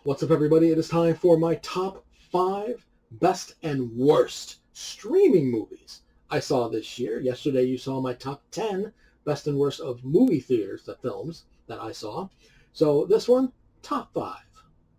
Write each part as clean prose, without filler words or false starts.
What's up, everybody? It is time for my top 5 best and worst streaming movies I saw this year. Yesterday you saw my top 10 best and worst of movie theaters, the films that I saw. So this one, top 5.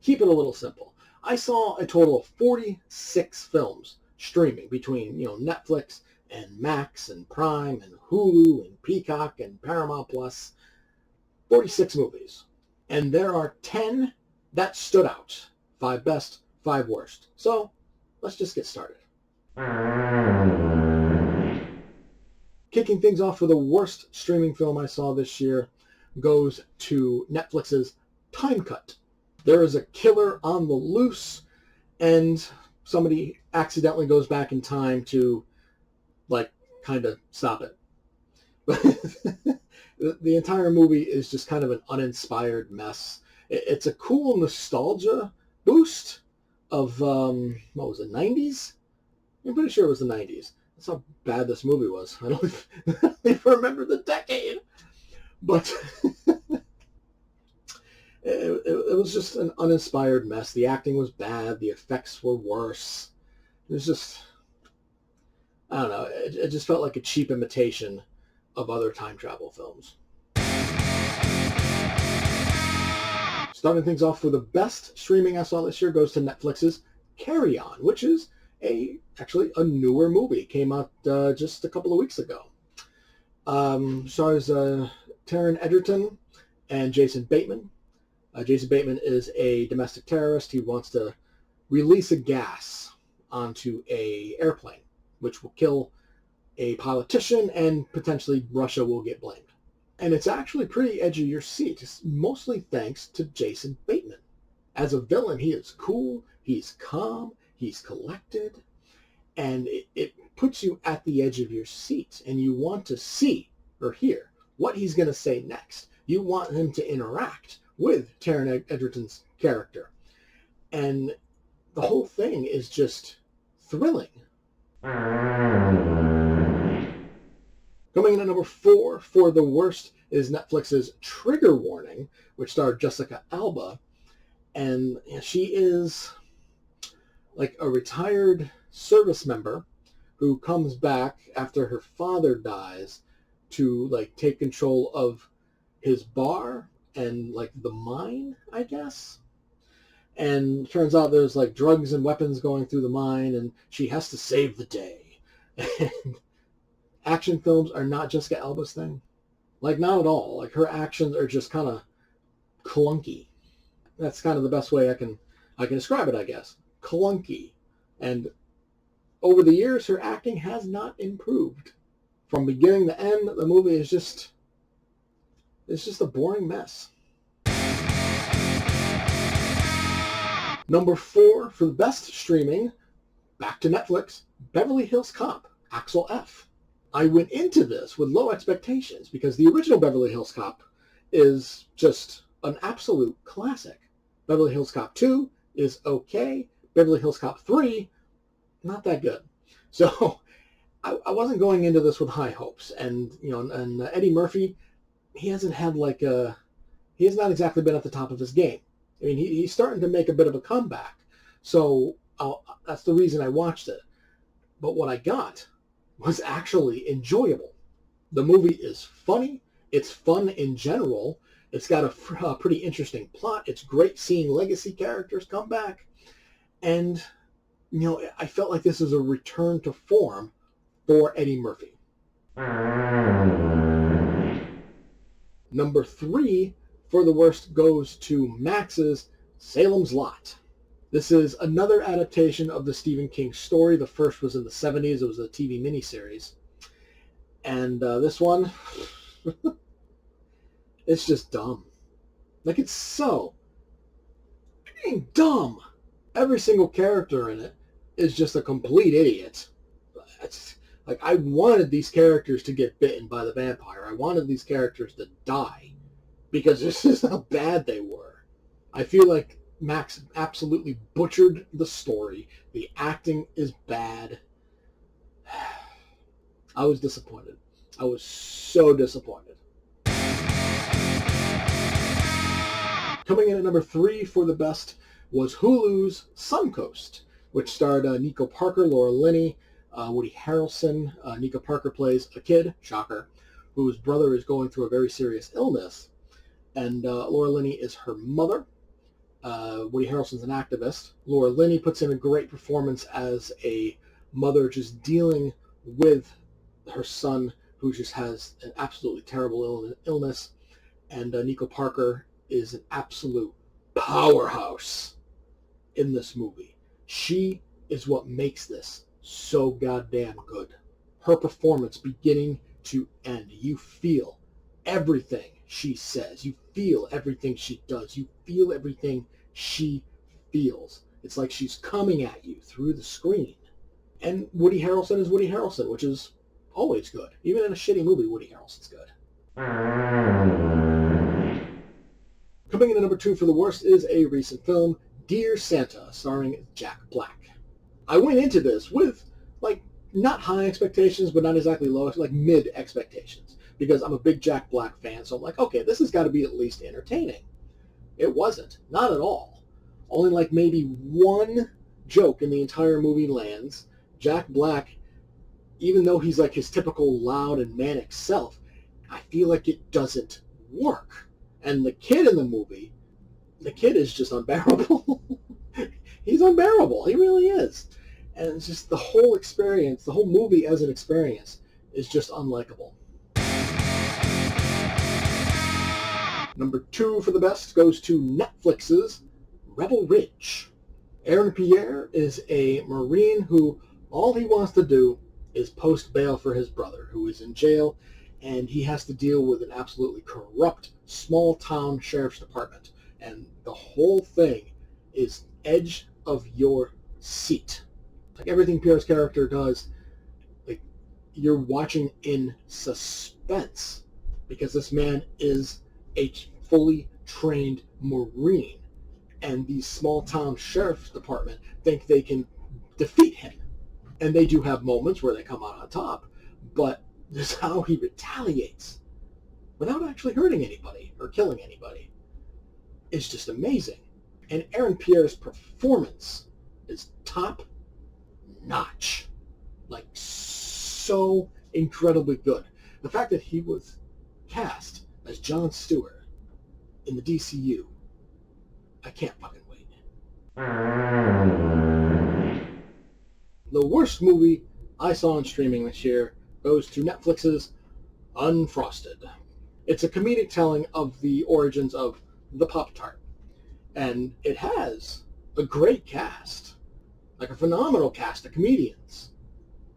Keep it a little simple. I saw a total of 46 films streaming between, Netflix and Max and Prime and Hulu and Peacock and Paramount Plus. 46 movies. And there are 10 that stood out. 5 best, 5 worst. So let's just get started. Kicking things off with the worst streaming film I saw this year goes to Netflix's Time Cut. There is a killer on the loose, and somebody accidentally goes back in time to, kind of stop it. But the entire movie is just kind of an uninspired mess. It's a cool nostalgia boost of, 90s? I'm pretty sure it was the 90s. That's how bad this movie was. I don't even remember the decade. But it was just an uninspired mess. The acting was bad. The effects were worse. It was just, I don't know. It just felt like a cheap imitation of other time travel films. Starting things off with the best streaming I saw this year goes to Netflix's Carry On, which is actually a newer movie. It came out just a couple of weeks ago. Stars Taron Egerton and Jason Bateman. Jason Bateman is a domestic terrorist. He wants to release a gas onto an airplane, which will kill a politician, and potentially Russia will get blamed. And it's actually pretty edge of your seat, mostly thanks to Jason Bateman. As a villain, he is cool, he's calm, he's collected, and it puts you at the edge of your seat, and you want to see or hear what he's going to say next. You want him to interact with Taron Egerton's character. And the whole thing is just thrilling. Coming in at number 4 for the worst is Netflix's Trigger Warning, which starred Jessica Alba. And she is like a retired service member who comes back after her father dies to take control of his bar and the mine, I guess. And turns out there's drugs and weapons going through the mine, and she has to save the day. And action films are not Jessica Alba's thing. Not at all. Her actions are just kind of clunky. That's kind of the best way I can describe it, I guess. Clunky. And over the years, her acting has not improved. From beginning to end, the movie is just a boring mess. Number 4 for the best streaming, back to Netflix, Beverly Hills Cop, Axel F. I went into this with low expectations because the original Beverly Hills Cop is just an absolute classic. Beverly Hills Cop 2 is okay. Beverly Hills Cop 3, not that good. So I wasn't going into this with high hopes. And, and Eddie Murphy, he hasn't had he has not exactly been at the top of his game. I mean, he's starting to make a bit of a comeback. So that's the reason I watched it. But what I got was actually enjoyable. The movie is funny. It's fun in general. It's got a pretty interesting plot. It's great seeing legacy characters come back. And, I felt like this is a return to form for Eddie Murphy. Number 3 for the worst goes to Max's Salem's Lot. This is another adaptation of the Stephen King story. The first was in the 70s. It was a TV miniseries. And this one, it's just dumb. It's so dang dumb. Every single character in it is just a complete idiot. It's I wanted these characters to get bitten by the vampire. I wanted these characters to die because this is how bad they were. I feel like Max absolutely butchered the story. The acting is bad. I was disappointed. I was so disappointed. Coming in at number 3 for the best was Hulu's Suncoast, which starred Nico Parker, Laura Linney, Woody Harrelson. Nico Parker plays a kid, shocker, whose brother is going through a very serious illness, and Laura Linney is her mother. Woody Harrelson's an activist. Laura Linney puts in a great performance as a mother just dealing with her son who just has an absolutely terrible illness. And Nico Parker is an absolute powerhouse in this movie. She is what makes this so goddamn good. Her performance beginning to end. You feel everything she says. You feel everything she does. You feel everything she feels. It's like she's coming at you through the screen. And Woody Harrelson is Woody Harrelson, which is always good. Even in a shitty movie, Woody Harrelson's good. Coming in at number 2 for the worst is a recent film, Dear Santa, starring Jack Black. I went into this with, not high expectations, but not exactly low, mid expectations, because I'm a big Jack Black fan, so I'm like, okay, this has got to be at least entertaining. It wasn't. Not at all. Only maybe one joke in the entire movie lands. Jack Black, even though he's his typical loud and manic self, I feel like it doesn't work. And the kid in the movie, the kid is just unbearable. He's unbearable. He really is. And it's just the whole experience, the whole movie as an experience, is just unlikable. Number 2 for the best goes to Netflix's Rebel Ridge. Aaron Pierre is a Marine who all he wants to do is post bail for his brother, who is in jail, and he has to deal with an absolutely corrupt small-town sheriff's department. And the whole thing is edge of your seat. Everything Pierre's character does, you're watching in suspense, because this man is a fully trained Marine, and the small-town sheriff's department think they can defeat him. And they do have moments where they come out on top, but this is how he retaliates without actually hurting anybody or killing anybody. It's just amazing. And Aaron Pierre's performance is top-notch. So incredibly good. The fact that he was cast as Jon Stewart in the DCU, I can't fucking wait. The worst movie I saw on streaming this year goes to Netflix's Unfrosted. It's a comedic telling of the origins of the Pop-Tart. And it has a great cast. A phenomenal cast of comedians.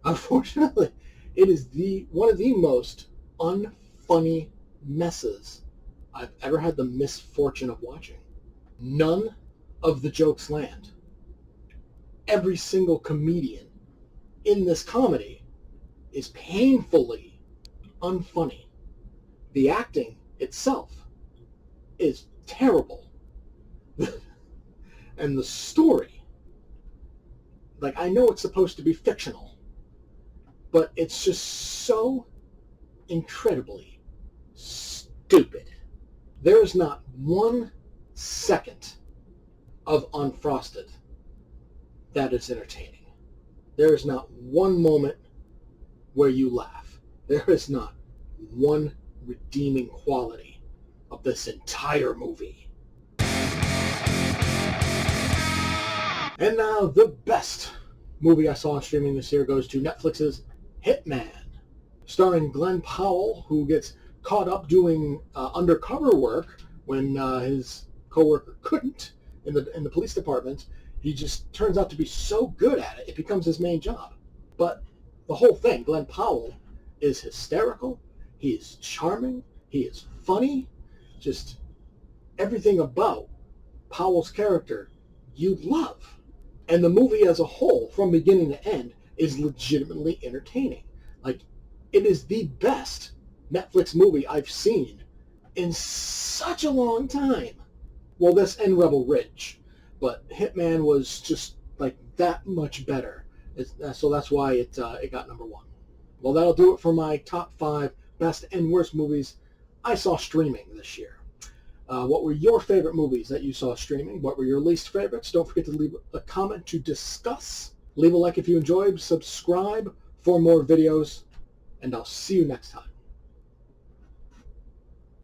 Unfortunately, it is one of the most unfunny messes I've ever had the misfortune of watching. None of the jokes land. Every single comedian in this comedy is painfully unfunny. The acting itself is terrible. And the story, I know it's supposed to be fictional, but it's just so incredibly stupid. There is not 1 second of Unfrosted that is entertaining. There is not one moment where you laugh. There is not one redeeming quality of this entire movie. And now the best movie I saw on streaming this year goes to Netflix's Hitman, starring Glenn Powell, who gets caught up doing undercover work when his coworker couldn't in the police department. He just turns out to be so good at it, it becomes his main job. But the whole thing, Glenn Powell is hysterical, he is charming, he is funny, just everything about Powell's character you love. And the movie as a whole, from beginning to end, is legitimately entertaining. It is the best Netflix movie I've seen in such a long time. Well, this and Rebel Ridge, but Hitman was just that much better. So that's why it got number 1. Well, that'll do it for my top 5 best and worst movies I saw streaming this year. What were your favorite movies that you saw streaming? What were your least favorites? Don't forget to leave a comment to discuss. Leave a like if you enjoyed. Subscribe for more videos. And I'll see you next time.